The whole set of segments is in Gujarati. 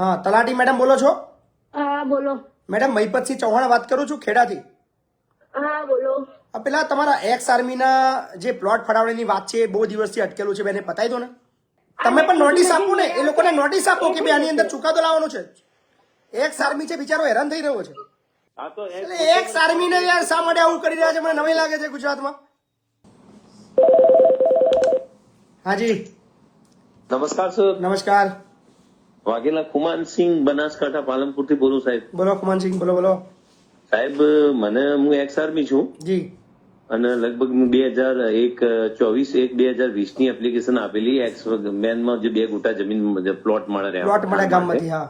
હા, તલાટી મેડમ બોલો છો? હા બોલો. મેડમ મહિપતસિંહ ચૌહાણ વાત કરું છું ખેડાથી. હા બોલો. પેલા તમારા એક્સ આર્મીના જે પ્લોટ ફાળવણીની વાત છે એ બહુ દિવસથી અટકેલું છે, બેને પતાવી દો ને. તમે પણ નોટિસ આપો ને, એ લોકોને નોટિસ આપો કે બે આની અંદર ચુકાદો લાવવાનો છે. એક્સ આર્મી છે, બિચારો હેરાન થઈ રહ્યો છે. એટલે એક્સ આર્મીને યાર શા માટે આવું કરી રહ્યા છે, મને નવાઈ લાગે છે ગુજરાતમાં. હાજી નમસ્કાર સર. નમસ્કાર. વાઘેલા કુમાનસિંહ બનાસકાંઠા પાલનપુરથી બોલું સાહેબ. બોલો કુમાનસિંહ, બોલો બોલો. સાહેબ હું એક્સ આર્મી છું જી. અને લગભગ 2024-1-2020 ની એપ્લિકેશન આપેલી એક્સ મેનમાં જે 2 ગુટા જમીન પ્લોટ મળે પ્લોટ મળે ગામમાંથી. હા,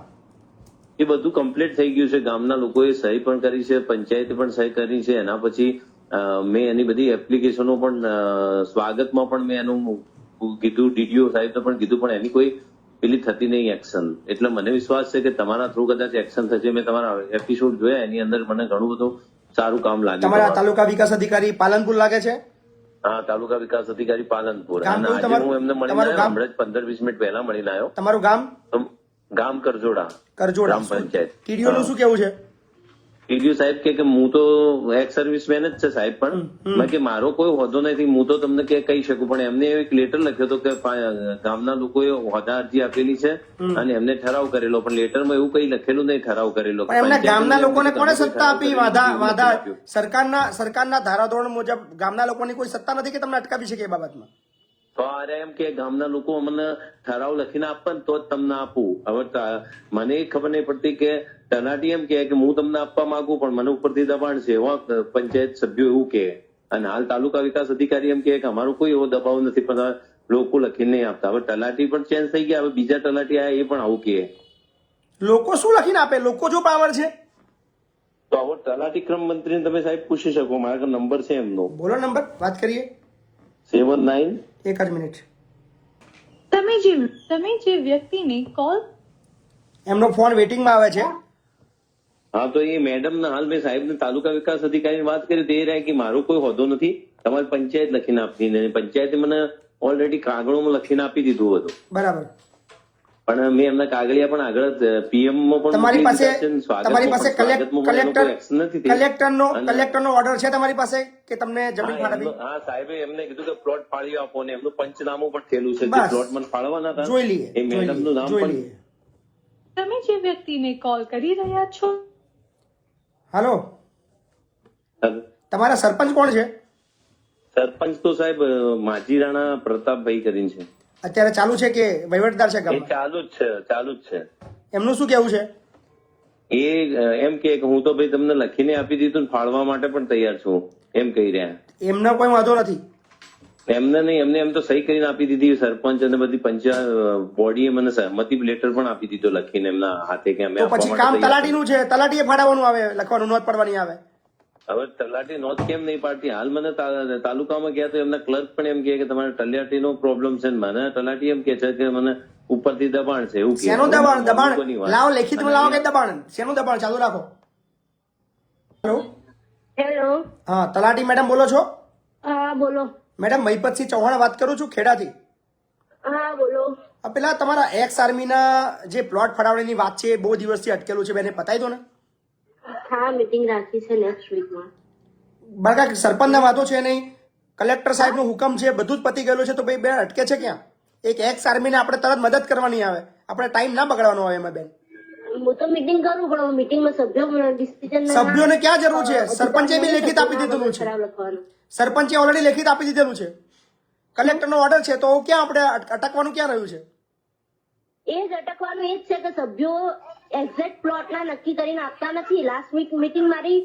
એ બધું કમ્પ્લીટ થઈ ગયું છે. ગામના લોકોએ સહી પણ કરી છે, પંચાયતે પણ સહી કરી છે. એના પછી મેં એની બધી એપ્લિકેશનો પણ સ્વાગતમાં પણ મેં એનું કીધું, ડીડીઓ સાહેબ પણ કીધું, પણ એની કોઈ પેલી થતી નહીં એક્શન. એટલે મને વિશ્વાસ છે કે તમારા થ્રુ કદાચ એક્શન થશે. મેં તમારા એપિસોડ જોયા, એની અંદર મને ઘણું બધું સારું કામ લાગ્યું. તમારા તાલુકા વિકાસ અધિકારી પાલનપુર લાગે છે? હા, તાલુકા વિકાસ અધિકારી પાલનપુર. ગામ અને કયું આજે તમારું? હું એમને મળીને તમારું ગામ? હમણાં જ 15-20 મિનિટ પહેલા મળીને આવ્યો. તમારું ગામ? ગામ કરજોડા, કરજોડા ગ્રામ પંચાયત. ટીડીઓ નું શું કેવું છે? ટીડીઓ સાહેબ કે હું તો એક્સ સર્વિસમેન જ છે સાહેબ, પણ મેં કે મારો કોઈ હોદ્દો નથી, હું તો તમને કહી શકું. પણ એમને એક લેટર લખ્યો હતો કે ગામના લોકોએ હોદ્દા અરજી આપેલી છે અને એમને ઠરાવ કરેલો, પણ લેટરમાં એવું કઈ લખેલું નહીં ઠરાવ કરેલો. પણ એમના ગામના લોકોને કોને સત્તા આપી? વાધા સરકારના ધારાધોરણ મુજબ ગામના લોકોની કોઈ સત્તા નથી કે તમને અટકાવી શકે એ બાબતમાં? તો અરે એમ કે ગામના લોકો મને ઠરાવ લખીને આપે ને તો જ તમને આપું. હવે મને ખબર નહીં પડતી કે તલાટી એમ કે હું તમને આપવા માંગુ, પણ મને ઉપરથી દબાણ છે. એવા પંચાયત સભ્યો એવું કે, અને હાલ તાલુકા વિકાસ અધિકારી એમ કે અમારું કોઈ એવો દબાવ નથી, પણ લોકો લખીને નહીં આપતા. હવે તલાટી પણ ચેન્જ થઈ ગયા, હવે બીજા તલાટી આયા એ પણ આવું કે. લોકો શું લખીને આપે? લોકો જો પાવર છે તો હવે તલાટી ક્રમ મંત્રીને તમે સાહેબ પૂછી શકો, મારા નંબર છે એમનો. બોલો નંબર, વાત કરીએ. 79. એક જ મિનિટ. તમે જે વ્યક્તિને કોલ એમનો ફોન વેટિંગમાં આવે છે. હા, તો એ મેડમ ના હાલ મેં સાહેબ ને તાલુકા વિકાસ અધિકારીની વાત કરી તો એ રહ્યા કે મારો કોઈ હોદ્દો નથી, તમારી પંચાયત લખીને આપી. પંચાયતે મને ઓલરેડી કાગળોમાં લખીને આપી દીધું હતું. બરાબર. પણ મેં એમના કાગળિયા પણ આગળ પીએમ માં પણ તમારી પાસે કલેક્ટરનો ઓર્ડર છે તમારી પાસે કે તમને જમીન ફાળવવી? હા, સાહેબે એમને કીધું કે પ્લોટ ફાળવી આપો, ને એમનું પંચનામું પણ થયેલું છે. પ્લોટ મને ફાળવાના હતા, જોઈ લઈએ. એ મેડમનું નામ પણ. તમે જે વ્યક્તિને કોલ કરી રહ્યા છો. હાલો, તમારા સરપંચ કોણ છે? સરપંચ તો સાહેબ માજી રાણા પ્રતાપભાઈ કરીને છે. અત્યારે ચાલુ છે કે વહીવટદાર છે એ ગામમાં? ચાલુ જ છે. એમનું શું કેવું છે? એ એમ કે હું તો ભાઈ તમને લખીને આપી દીધું, ફાળવા માટે પણ તૈયાર છું એમ કહી રહ્યા. એમનો કોઈ વાંધો નથી. એમને નહીં, એમને એમ તો સહી કરીને આપી દીધી સરપંચ અને બધી પંચાયત બોડીએ મને સહમતિ લેટર પણ આપી દીધો લખીને એમના હાથે કે અમે. તો પછી કામ તલાટીનું છે, તલાટીએ ફાળવવાનું આવે, લખવાનું, નોંધ પડવાની આવે. હવે તલાટી નોંધ કેમ નહીં પાડતી? હાલ મને તાલુકામાં ગયા તો એમના ક્લર્ક પણ એમ કે તમારે તલાટીનો પ્રોબ્લેમ છે. મને તલાટી એમ કે છે કે મને ઉપરથી દબાણ છે એવું કે. શેનું દબાણ? લાવો, લેખિતમાં લાવો કે દબાણ? શેનું દબાણ? ચાલુ રાખો. હેલો. હેલો. હા, તલાટી મેડમ બોલો છો? હા બોલો. મેડમ મહિપતસિંહ ચૌહાણ વાત કરું છું ખેડાથી. હા બોલો. પેલા તમારા એક્સ આર્મીના જે પ્લોટ ફાળવણીની વાત છે એ બહુ દિવસથી અટકેલું છે, બેને પતાવી દો ને. હા, મીટિંગ રાખી છે નેક્સ્ટ વીકમાં. બરાબર. સરપંચના વાતો છે નહીં, કલેક્ટર સાહેબનો હુકમ છે, બધું જ પતી ગયેલું છે, તો ભાઈ બેન અટકે છે ક્યાં? એક એક્સ આર્મીને આપણે તરત મદદ કરવાની આવે, આપણે ટાઈમ ના બગાડવાનો આવે એમાં બેન. હું તો મીટિંગ કરું, પણ મીટિંગમાં સભ્યોને ક્યાં જરૂર છે? સરપંચે બી લેખિત આપી દીધેલું છે. સરપંચે ઓલરેડી લેખિત આપી દીધેલું છે. કલેક્ટરનો ઓર્ડર છે, તો ક્યાં આપણે અટકવાનું ક્યાં રહ્યું છે? એ જ અટકવાનું એ જ છે કે સભ્યો એક્ઝેક્ટ પ્લોટના નક્કી કરીને આપતા નથી. લાસ્ટ વીક મીટિંગ મારી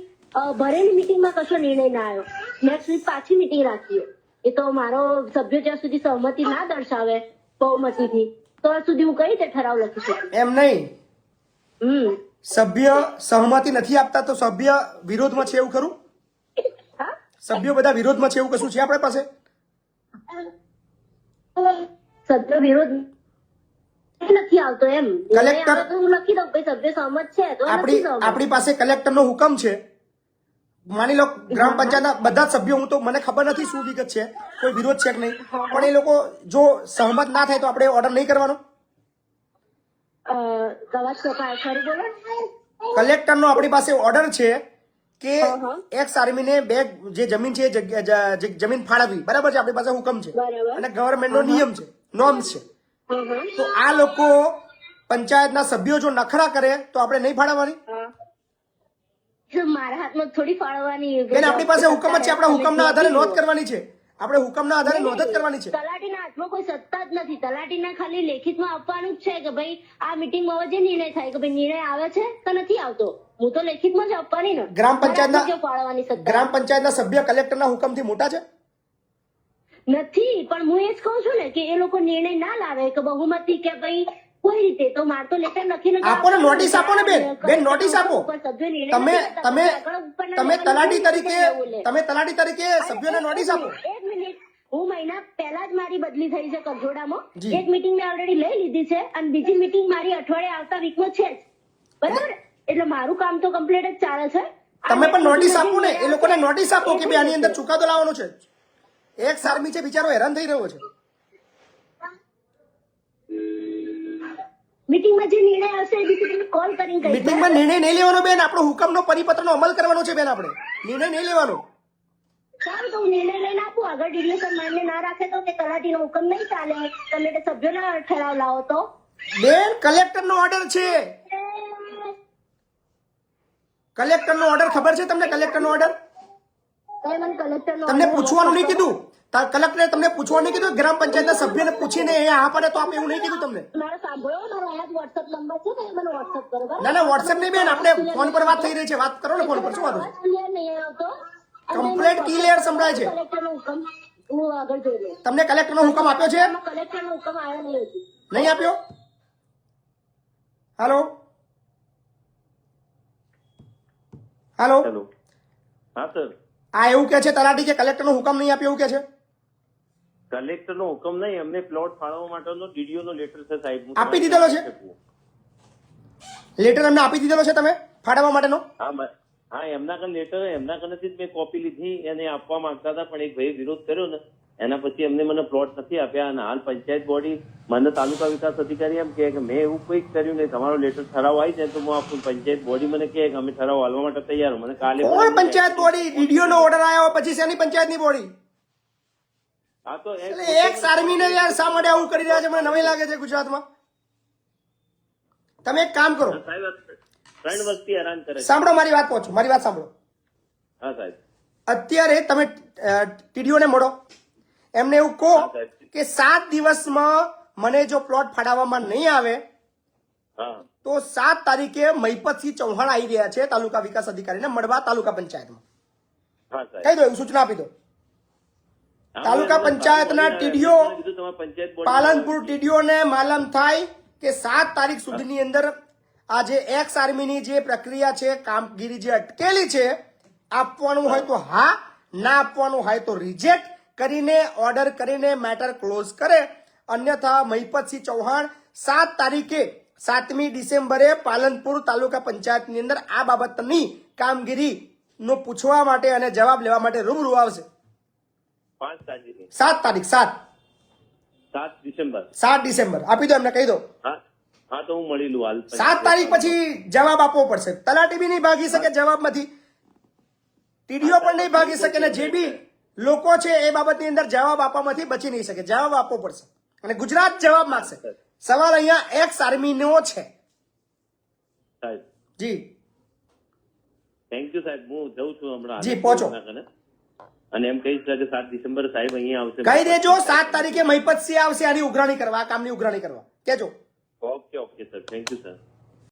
ભરેલી મીટિંગમાં કશો નિર્ણય ના આવ્યો. નેક્સ્ટ વીક પાછી મીટિંગ રાખીએ. એ તો મારો સભ્યો જ્યાં સુધી સહમતિ ના દર્શાવે બહુમતીથી, તો સુધી હું કઈ રીતે ઠરાવ લખી શકું? એમ નહીં. સભ્ય સહમતિ નથી આપતા તો સભ્ય વિરોધમાં છે એવું ખરું? સભ્યો બધા વિરોધમાં છે એવું કશું છે આપણા પાસે? સભ્ય વિરોધ નથી આવતો એમ. કલેક્ટર હું લખી દઉં સભ્ય સહમત છે તો આપણી પાસે કલેક્ટરનો હુકમ છે. માની લો ગ્રામ પંચાયતના બધા જ સભ્યો, હું તો મને ખબર નથી શું વિગત છે, કોઈ વિરોધ છે કે નહીં, પણ એ લોકો જો સહમત ના થાય તો આપણે ઓર્ડર નહીં કરવાનો. અવાજ કપાય, ફરી બોલો. કલેક્ટરનો આપણી પાસે ઓર્ડર છે કે હા. એક્સ આર્મીને બે જે જમીન છે એ જે જમીન ફાળવવી, બરાબર છે, આપણી પાસે હુકમ છે બરાબર. અને ગવર્મેન્ટનો નિયમ છે, નોર્મ્સ છે. હા. તો આ લોકો પંચાયતના સભ્યો જો નખરા કરે તો આપણે નહીં ફાળવવાની. જો મારા હાથમાં થોડી ફાળવવાની બેન આપણી પાસે હુકમ જ છે, આપણે હુકમના આધારે નોંધ કરવાની છે, આપણે હુકમના આધારે નોંધ જ કરવાની છે. તલાટીના હાથમાં કોઈ સત્તા જ નથી. તલાટીને ખાલી લેખિતમાં આપવાનું જ છે કે ભાઈ આ મીટિંગમાં હવે જે નિર્ણય થાય કે ભાઈ નિર્ણય આવે છે કે નથી આવતો, હું તો લેખિતમાં જ આપવાની ને. ગ્રામ પંચાયતના મારા હાથમાં ક્યાં ફાળવવાની સત્તા ગ્રામ પંચાયતના સભ્ય કલેક્ટરના હુકમથી મોટા છે. નથી, પણ હું એ જ કહું છું ને કે એ લોકો નિર્ણય ના લાવે કે બહુમતી કે ભાઈ કોઈ રીતે, તો મારે તો લેટર લખીને તો આપો ને, આપવાનું નોટિસ આપો ને બેન, બેન નોટિસ આપો. ઉપર સભ્યો નિર્ણય તમે નથી લેતા. તમે આગળ ઉપરના તમે લેવલના તલાટી નિર્ણય તરીકે બોલે. તમે તલાટી તરીકે સભ્યોને નોટિસ આપો. એક મિનિટ, હું મહિના પહેલા જ મારી બદલી થઈ છે કરજોડામાં. જી. એક મીટિંગ મેં ઓલરેડી લઈ લીધી છે અને બીજી મીટિંગ મારી અઠવાડિયે આવતા વીકમાં છે જ, બરાબર? એટલે મારું કામ તો કમ્પ્લીટ જ ચાલે છે. તમે પણ નોટિસ આપો ને, એ લોકોને નોટિસ આપો કે બે આની અંદર ચુકાદો લાવવાનો છે. એક આર્મી છે બિચારો હેરાન થઈ રહ્યો છે. મીટિંગમાં જે નિર્ણય આવશે એ દિવસે તમે કોલ કરીને કહીશ. મીટિંગમાં નિર્ણય નહીં લેવાનો બેન, આપણો હુકમનો પરિપત્રનો અમલ કરવાનો છે બેન, આપણે નિર્ણય નહીં લેવાનો. સારું, તો હું નિર્ણય લઈને આપું. આગળ ડીડીઓ સર માન્ય ના રાખે તો કે તલાટીનો હુકમ નહીં ચાલે, તમે તે સભ્યોના ઠરાવ લાવો તો. બેન કલેક્ટરનો ઓર્ડર છે, કલેક્ટરનો ઓર્ડર ખબર છે તમને? કલેક્ટરનો ઓર્ડર તમે મને કલેક્ટરનો તમને order પૂછવાનું નહીં કીધું, કલેક્ટરે તમને પૂછવાનું નહીં કીધું, ગ્રામ પંચાયતના સભ્યને પૂછીને એ હા પડે તો આપે એવું નહીં કીધું તમને. મારો સાંભળો, મારો અહીંયા વોટ્સઅપ નંબર છે, તમે મને વોટ્સઅપ કરો, બરાબર? ના ના વોટ્સએપ નહીં બેન, આપણે ફોન પર વાત થઈ રહી છે, વાત કરો ને ફોન પર, શું વાંધો છે? અવાજ clear નહીં આવતો. અને કમ્પ્લેટ ક્લિયર સંભળાય છે. કલેક્ટરનો હુકમ હું આગળ જોઈ લઈશ. તમને કલેક્ટરનો હુકમ આપ્યો છે? આમાં કલેક્ટરનો હુકમ આવ્યો નહીં હજી. નહીં આપ્યો? હાલો હાલો, હેલો. હા સર, આ એવું કે છે તલાટી કે કલેક્ટરનો હુકમ નહીં આપ્યો એવું કે છે? કલેક્ટરનો હુકમ નહીં, અમને પ્લોટ ફાળવવા માટેનો DDO નો લેટર છે સાહેબ. હું આપી તમારી દીધેલો છે? પાસે શકું. લેટર એમને આપી દીધેલો છે તમે ફાળવવા માટેનો? હા એમના કન લેટર, એમના કનેથી જ મેં કોપી લીધી, એને આપવા માંગતા હતા પણ એક ભાઈ વિરોધ કર્યો ને, એના પછી એમને મને પ્લોટ નથી આપ્યા. અને હાલ પંચાયત બોડી મને તાલુકા વિકાસ અધિકારી એમ કહે કે મેં એવું કંઈ કર્યું નહીં, તમારો લેટર ઠરાવ આવી જાય તો હું આપું. પંચાયત બોડી મને કહે કે અમે ઠરાવ હાલવા માટે તૈયાર હું. મને કાલે કોણ પંચાયત બોડી? ડીડીઓ નો ઓર્ડર આવ્યો પછી શેની પંચાયતની બોડી? હા તો એટલે એક આર્મીને યાર શા માટે આવું કરી રહ્યા છે? મને નવાઈ લાગે છે ગુજરાતમાં. તમે એક કામ કરો, સાહેબ 3 વર્ષથી હેરાન કરે છે. સાંભળો મારી વાત, પહોંચો મારી વાત સાંભળો. હા સાહેબ. અત્યારે તમે ટીડીઓ ને મળો, એમને એવું કહો હા, સાહેબ. કે 7 દિવસમાં મને જો પ્લોટ ફાળવવામાં નહીં આવે હા તો 7 તારીખે મહિપતસિંહ ચૌહાણ આવી રહ્યા છે તાલુકા વિકાસ અધિકારીને મળવા તાલુકા પંચાયતમાં. હા સાહેબ. કહી દો, એવું સૂચના આપી દો. તાલુકા પંચાયતના ટીડીઓ, પાલનપુર ટીડીઓ ને માલમ થાય કે 7 તારીખ સુધીની અંદર આ જે એક્સ આર્મીની જે પ્રક્રિયા છે, કામગીરી જે અટકેલી છે, આપવાનું હોય તો હા, ના આપવાનું હોય તો રિજેક્ટ કરીને ઓર્ડર કરીને મેટર ક્લોઝ કરે. અન્યથા મહિપતસિંહ ચૌહાણ 7 તારીખે 7મી ડિસેમ્બરે પાલનપુર તાલુકા પંચાયતની અંદર આ બાબતની કામગીરી નો પૂછવા માટે અને જવાબ લેવા માટે રૂબરૂ આવશે. 5 તારીખે 7 તારીખ 7 ડિસેમ્બર 7 ડિસેમ્બર આપી દો, એમને કહી દો. હા તો હું મળી લઉં હાલ. 7 તારીખ પછી જવાબ આપવો પડશે. તલાટી બી નહીં ભાગી શકે જવાબમાંથી, ટીડીઓ પણ નહીં ભાગી શકે, અને જે બી લોકો છે એ બાબતની અંદર જવાબ આપવામાંથી બચી નહીં શકે. જવાબ આપવો પડશે અને ગુજરાત જવાબ માંગશે. સવાલ અહીંયા એક્સ આર્મીનો છે. સાહેબ જી થેન્ક યુ સાહેબ, હું જઉં છું હમણાં. જી, પહોંચો. અને એમ કહીશ કે 7 ડિસેમ્બર સાહેબ અહીંયા આવશે. કહી દેજો 7 તારીખે મહિપતસિંહ આવશે આની ઉઘરાણી કરવા, આ કામની ઉઘરાણી કરવા કહેજો. Okay sir, thank you sir.